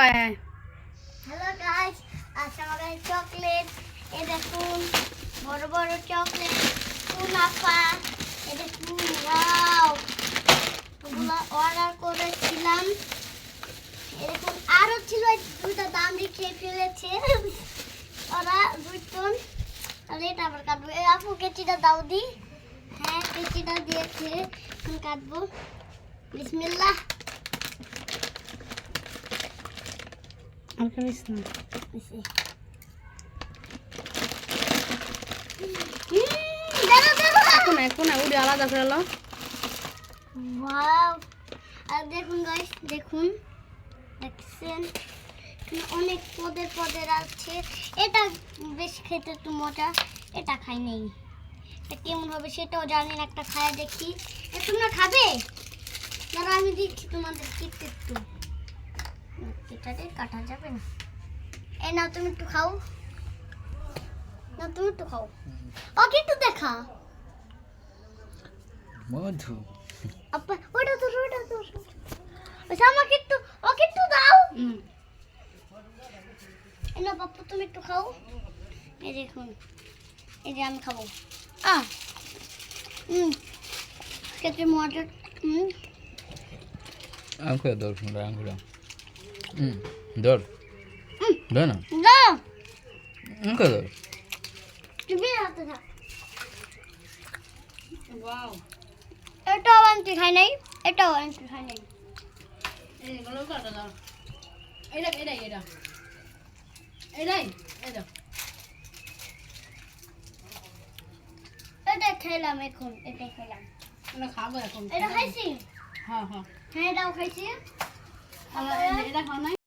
হ্যাঁ hello guys, আজকে আমাদের চকলেট এই দেখুন, বড় বড় চকলেট কুনাফা। এই দেখুন, ওয়াও, ওগুলো অর্ডার করেছিলাম। এই দেখুন, আরো ছিল, দুটো দাম দিয়ে খেয়ে ফেলেছে ওরা দুইজন। তাহলে এটা আবার কাটবো। এই আপু কেচিটা দাও দি। হ্যাঁ, কেচিটা দিয়েছে, এখন কাটবো। বিসমিল্লাহ। আর করিস না। এখন উড়ে আলাদা করে লো। ওয়াও, আর দেখুন গাইস, দেখুন, দেখছেন অনেক পদের আছে। এটা বেশ খেতে একটু মজা, এটা খাই নেই। এটা কেমন হবে সেটাও জানি না, একটা খায় দেখি। তোমরা খাবে? যারা আমি দিচ্ছি তোমাদের কিনতে একটু, এটাকে কাটা যাবে না। এই নাও, তুমি একটু খাও না, তুমি একটু খাও। ওকে একটু দেখা মধু আপা, ওটা তো ওই আমাকে একটু, ওকে একটু দাও। এই নাও পাপ্পু, তুমি একটু খাও। এই দেখুন, এই যে আমি খাবো। খেতে মজা। আঙ্কুর দর আঙ্কুর দর দর না না, আঙ্কুর দর তুমি হাতে থাক। ওয়াও, এটাও আনতে খাই নাই, এটাও আনতে খাই নাই। এইগুলো কাটা দাও। এটা এটাই এটা এটা খেলাম, এখন এটা খেলাম। আমরা খাবো এখন। এটা খাইছি, হ্যাঁ হ্যাঁ, হ্যাঁ এটাও খাইছি। এটা খাও নাই।